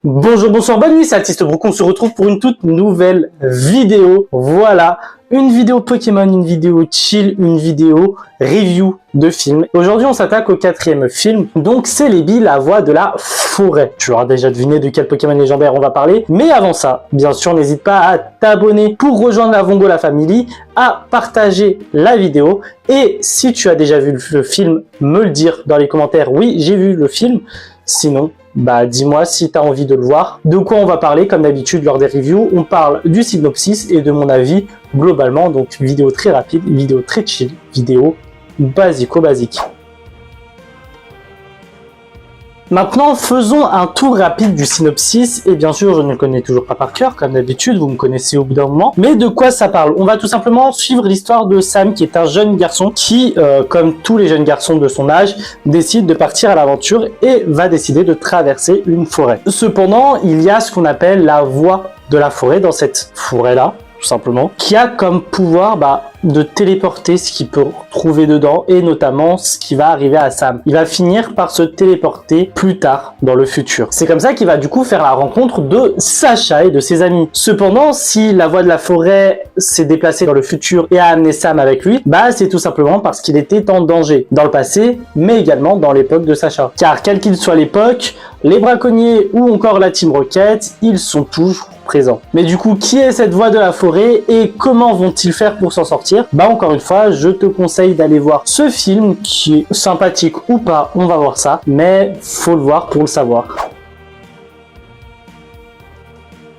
Bonjour, bonsoir, bonne nuit, c'est Artiste Brook, on se retrouve pour une toute nouvelle vidéo. Voilà, une vidéo Pokémon, une vidéo chill, une vidéo review de film. Aujourd'hui, on s'attaque au 4e film, donc Celebi, la voix de la forêt. Tu auras déjà deviné de quel Pokémon légendaire on va parler, mais avant ça, bien sûr, n'hésite pas à t'abonner pour rejoindre la Vongola Family, à partager la vidéo, et si tu as déjà vu le film, me le dire dans les commentaires, oui, j'ai vu le film, sinon, dis-moi si tu as envie de le voir. De quoi on va parler, comme d'habitude lors des reviews, on parle du synopsis et de mon avis globalement, donc vidéo très rapide, vidéo très chill, vidéo basico-basique. Maintenant, faisons un tour rapide du synopsis, et bien sûr, je ne le connais toujours pas par cœur, comme d'habitude, vous me connaissez au bout d'un moment. Mais de quoi ça parle? On va tout simplement suivre l'histoire de Sam, qui est un jeune garçon qui, comme tous les jeunes garçons de son âge, décide de partir à l'aventure et va décider de traverser une forêt. Cependant, il y a ce qu'on appelle la voix de la forêt dans cette forêt-là, tout simplement, qui a comme pouvoir de téléporter ce qu'il peut trouver dedans et notamment ce qui va arriver à Sam. Il va finir par se téléporter plus tard dans le futur. C'est comme ça qu'il va du coup faire la rencontre de Sacha et de ses amis. Cependant, si la voix de la forêt s'est déplacée dans le futur et a amené Sam avec lui, c'est tout simplement parce qu'il était en danger dans le passé, mais également dans l'époque de Sacha. Car quelle qu'il soit l'époque, les braconniers ou encore la Team Rocket, ils sont toujours présents. Mais du coup, qui est cette voix de la forêt et comment vont-ils faire pour s'en sortir? Encore une fois, je te conseille d'aller voir ce film qui est sympathique ou pas, on va voir ça, mais faut le voir pour le savoir.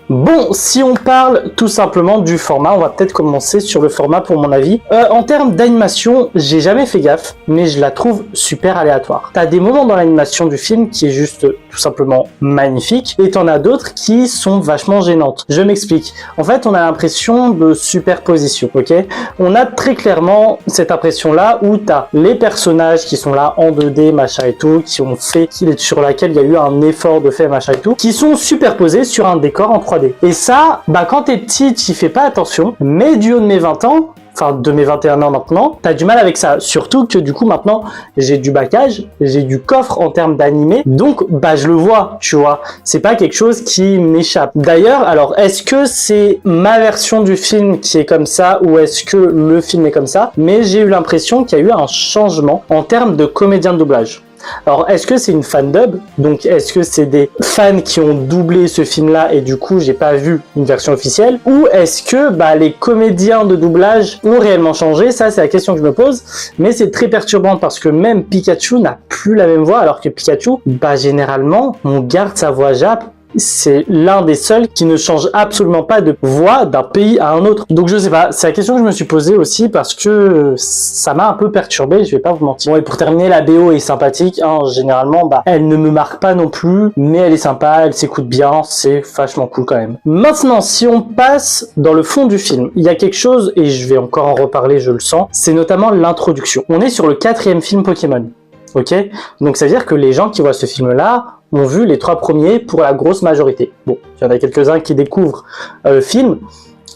Bon, si on parle tout simplement du format, on va peut-être commencer sur le format pour mon avis. En termes d'animation, j'ai jamais fait gaffe, mais je la trouve super aléatoire. T'as des moments dans l'animation du film qui est juste tout simplement magnifique, et t'en as d'autres qui sont vachement gênantes. Je m'explique. En fait, on a l'impression de superposition, ok? On a très clairement cette impression-là où t'as les personnages qui sont là en 2D, machin et tout, qui ont fait, sur laquelle il y a eu un effort de fait, machin et tout, qui sont superposés sur un décor en 3D. Et ça, quand t'es petit, t'y fais pas attention, mais du haut de mes 20 ans, enfin de mes 21 ans maintenant, t'as du mal avec ça. Surtout que du coup maintenant, j'ai du backage, j'ai du coffre en termes d'animé, donc je le vois, tu vois. C'est pas quelque chose qui m'échappe. D'ailleurs, alors est-ce que c'est ma version du film qui est comme ça ou est-ce que le film est comme ça? Mais j'ai eu l'impression qu'il y a eu un changement en termes de comédien de doublage. Alors, est-ce que c'est une fan dub? Donc, est-ce que c'est des fans qui ont doublé ce film-là et du coup, j'ai pas vu une version officielle? Ou est-ce que les comédiens de doublage ont réellement changé? Ça, c'est la question que je me pose. Mais c'est très perturbant parce que même Pikachu n'a plus la même voix, alors que Pikachu, généralement, on garde sa voix Jap. C'est l'un des seuls qui ne change absolument pas de voix d'un pays à un autre. Donc je sais pas, c'est la question que je me suis posée aussi parce que ça m'a un peu perturbé, je vais pas vous mentir. Bon, et pour terminer, la BO est sympathique, généralement, elle ne me marque pas non plus, mais elle est sympa, elle s'écoute bien, c'est vachement cool quand même. Maintenant, si on passe dans le fond du film, il y a quelque chose, et je vais encore en reparler, je le sens, c'est notamment l'introduction. On est sur le 4e film Pokémon. Ok, donc ça veut dire que les gens qui voient ce film-là ont vu les 3 premiers pour la grosse majorité. Bon, il y en a quelques-uns qui découvrent le film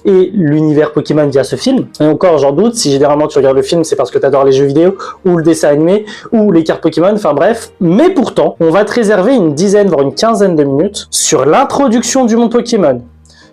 et l'univers Pokémon via ce film. Et encore, j'en doute, si généralement tu regardes le film, c'est parce que tu adores les jeux vidéo, ou le dessin animé, ou les cartes Pokémon, enfin bref. Mais pourtant, on va te réserver une dizaine, voire une quinzaine de minutes sur l'introduction du monde Pokémon,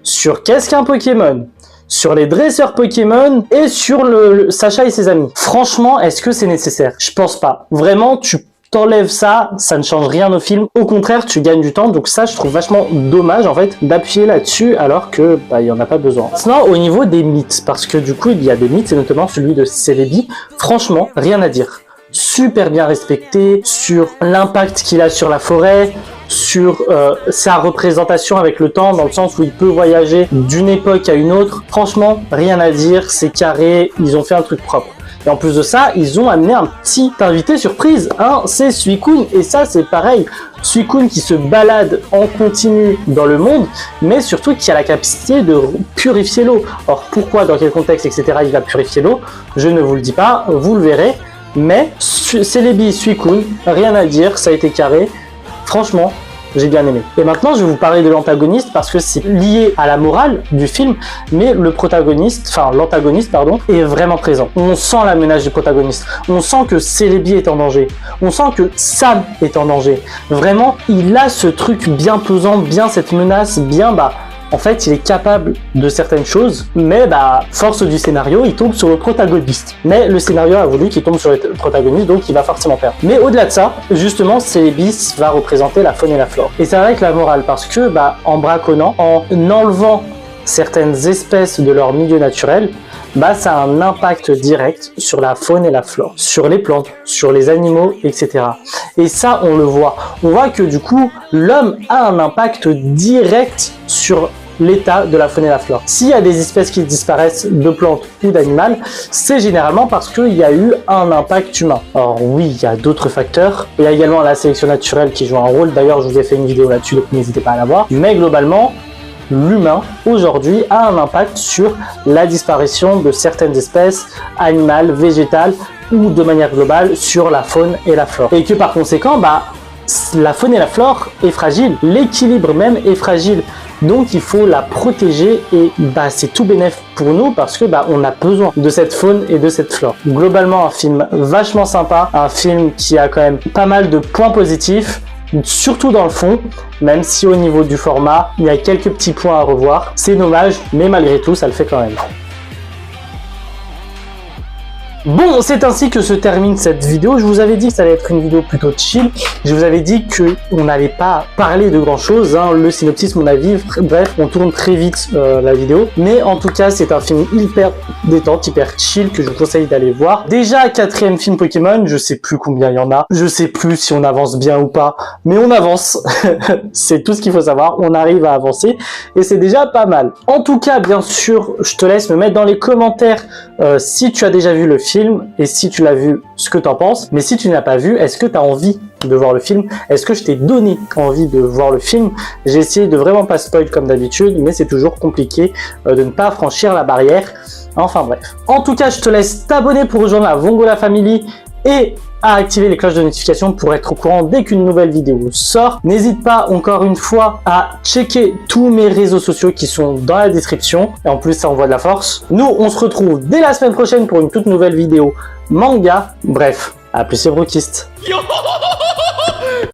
sur qu'est-ce qu'un Pokémon, sur les dresseurs Pokémon et sur le Sacha et ses amis. Franchement, est-ce que c'est nécessaire? Je pense pas. Vraiment, tu t'enlèves ça, ça ne change rien au film. Au contraire, tu gagnes du temps. Donc ça, je trouve vachement dommage en fait d'appuyer là-dessus alors que il y en a pas besoin. Sinon, au niveau des mythes, parce que du coup, il y a des mythes, et notamment celui de Celebi. Franchement, rien à dire. Super bien respecté sur l'impact qu'il a sur la forêt, sur sa représentation avec le temps, dans le sens où il peut voyager d'une époque à une autre. Franchement, rien à dire, c'est carré, ils ont fait un truc propre. Et en plus de ça, ils ont amené un petit invité surprise, c'est Suicune, et ça c'est pareil. Suicune qui se balade en continu dans le monde, mais surtout qui a la capacité de purifier l'eau. Alors pourquoi, dans quel contexte, etc. il va purifier l'eau, je ne vous le dis pas, vous le verrez. Mais Celebi, Suicune, rien à dire, ça a été carré. Franchement, j'ai bien aimé. Et maintenant, je vais vous parler de l'antagoniste parce que c'est lié à la morale du film, mais l'antagoniste, pardon, est vraiment présent. On sent la menace du protagoniste. On sent que Celebi est en danger. On sent que Sam est en danger. Vraiment, il a ce truc bien pesant, bien cette menace, bien en fait, il est capable de certaines choses, mais force du scénario, il tombe sur le protagoniste. Mais le scénario a voulu qu'il tombe sur le protagoniste, donc il va forcément perdre. Mais au-delà de ça, justement, Celebi va représenter la faune et la flore. Et ça va avec la morale, parce que en braconnant, en enlevant certaines espèces de leur milieu naturel, ça a un impact direct sur la faune et la flore, sur les plantes, sur les animaux, etc. Et ça, on le voit. On voit que du coup, l'homme a un impact direct sur l'état de la faune et la flore. S'il y a des espèces qui disparaissent de plantes ou d'animaux, c'est généralement parce qu'il y a eu un impact humain. Alors oui, il y a d'autres facteurs. Il y a également la sélection naturelle qui joue un rôle. D'ailleurs, je vous ai fait une vidéo là-dessus, donc n'hésitez pas à la voir. Mais globalement, l'humain, aujourd'hui, a un impact sur la disparition de certaines espèces animales, végétales ou de manière globale sur la faune et la flore. Et que par conséquent, la faune et la flore est fragile, l'équilibre même est fragile. Donc il faut la protéger et c'est tout bénef pour nous parce que on a besoin de cette faune et de cette flore. Globalement, un film vachement sympa, un film qui a quand même pas mal de points positifs, surtout dans le fond, même si au niveau du format, il y a quelques petits points à revoir. C'est dommage, mais malgré tout, ça le fait quand même. Bon, c'est ainsi que se termine cette vidéo. Je vous avais dit que ça allait être une vidéo plutôt chill. Je vous avais dit qu'on n'allait pas parler de grand chose, le synopsis, mon avis, bref, on tourne très vite la vidéo. Mais en tout cas, c'est un film hyper détente, hyper chill que je vous conseille d'aller voir. Déjà, 4e film Pokémon, je sais plus combien il y en a. Je sais plus si on avance bien ou pas, mais on avance. C'est tout ce qu'il faut savoir. On arrive à avancer et c'est déjà pas mal. En tout cas, bien sûr, je te laisse me mettre dans les commentaires si tu as déjà vu le film et si tu l'as vu, ce que tu en penses. Mais si tu n'as pas vu, est-ce que tu as envie de voir le film? Est-ce que je t'ai donné envie de voir le film? J'ai essayé de vraiment pas spoil comme d'habitude, mais c'est toujours compliqué de ne pas franchir la barrière. Enfin bref. En tout cas, je te laisse t'abonner pour rejoindre la Vongola Family et à activer les cloches de notification pour être au courant dès qu'une nouvelle vidéo sort. N'hésite pas encore une fois à checker tous mes réseaux sociaux qui sont dans la description. Et en plus, ça envoie de la force. Nous, on se retrouve dès la semaine prochaine pour une toute nouvelle vidéo manga. Bref, à plus les brokistes.